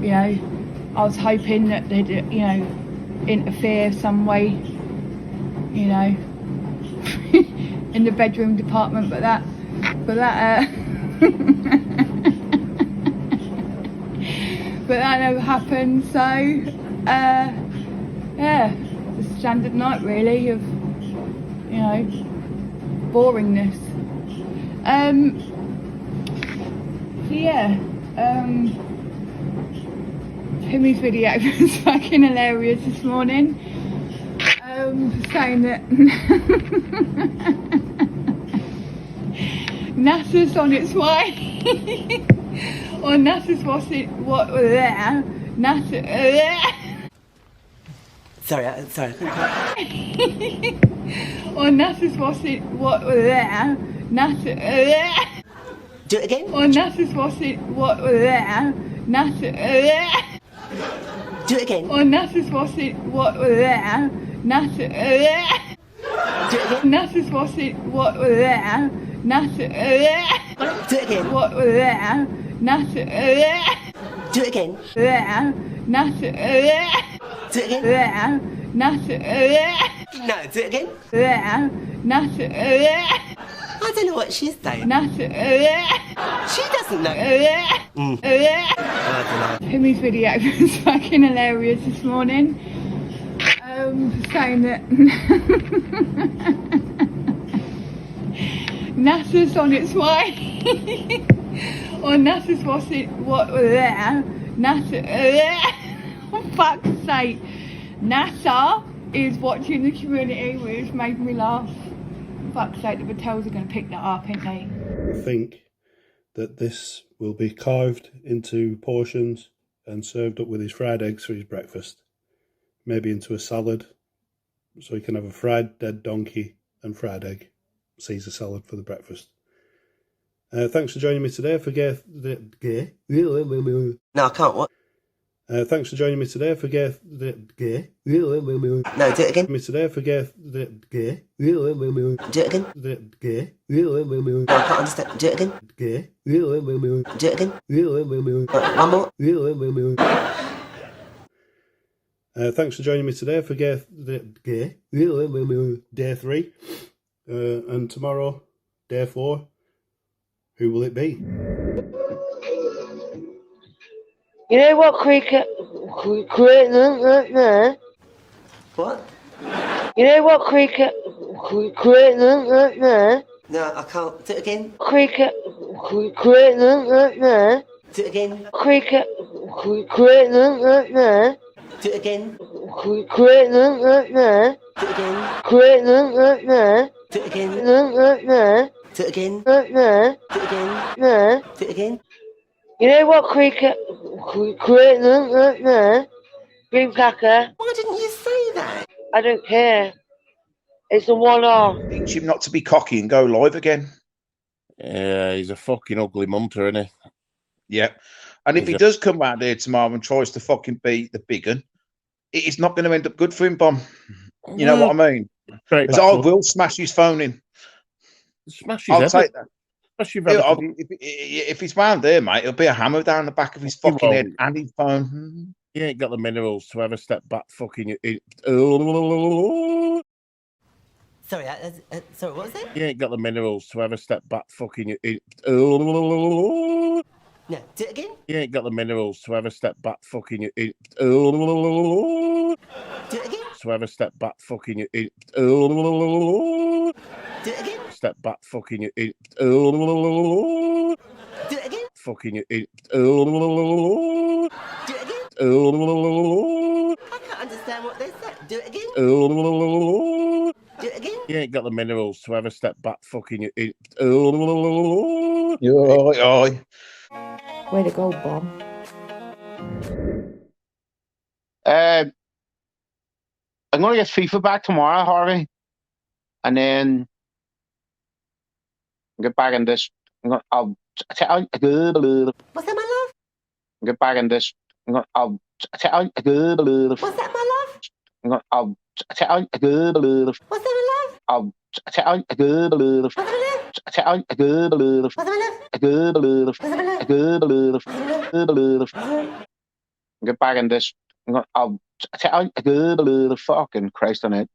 you know, I was hoping that they'd, you know, interfere some way, you know, in the bedroom department, but that but that never happened. So yeah, the standard night really of, you know, boringness. So yeah, Timmy's video was fucking hilarious this morning. Saying that NASA's on its way. Or NASA's NASA. Sorry. Or NASA's NASA. Do it again. Or NASA's NASA. Do it again. Or NASA's NASA. Do it again. NASA's NASA. Do it again. NASA. Do it again. NASA. Do it again. NASA. No, do it again. NASA. I don't know what she's saying. NASA. She doesn't know. I don't know. Timmy's video was fucking hilarious this morning. Saying that NASA's on its way. Or NASA's NASA. For fuck's sake. NASA is watching the community, which made me laugh. For fuck's sake, the Battels are going to pick that up, ain't they? I think that this will be carved into portions and served up with his fried eggs for his breakfast. Maybe into a salad, so he can have a fried dead donkey and fried egg Caesar salad for the breakfast. Thanks for joining me today for No, I can't. What? thanks for joining me today for No, do it again. me today for Do it again. No, I can't understand. Do it again. Do it again. One more. Thanks for joining me today for day 3, and tomorrow day 4. Who will it be? You know what cricket? What? You know what cricket? No, I can't. Do it again. Cricket. Do it again. Cricket. Do it again. Do it again. Do it again. Do it again. Do it again. You know what cricket? Green Packer. Why didn't you say that? I don't care. It's a one-off. Teach him not to be cocky and go live again. Yeah, he's a fucking ugly munter, isn't he? Yeah. And if he does come round here tomorrow and tries to fucking beat the big un, it's not going to end up good for him, Bomb. You know what I mean? Because I will smash his phone in. Smash his I'll head. take that. If he's round there, mate, it'll be a hammer down the back of his fucking head won't. and his phone. He ain't got the minerals to ever step back fucking... Sorry, sorry, what was it? He ain't got the minerals to ever step back fucking... No, do it again. He ain't got the minerals to ever step back fucking... Do it again. To ever step back fucking... Do it again. Step back fucking... Do it again. Fucking... Do it again. I can't understand what they said. Do it again. Do it again. He ain't got the minerals to ever step back fucking... Oi. Way to go, Bob. I'm going to get FIFA back tomorrow, Harvey, and then get back in this. I'll tell you. What's that, my love? Get back in this. I'll tell you. What's that, my love? I'll tell you. What's that, my love? I'll tell you. What's that, my love? Tell you. What's that, my love? What's that, my love? What's that, my love? get back in this. I'll tell fucking Christ on it.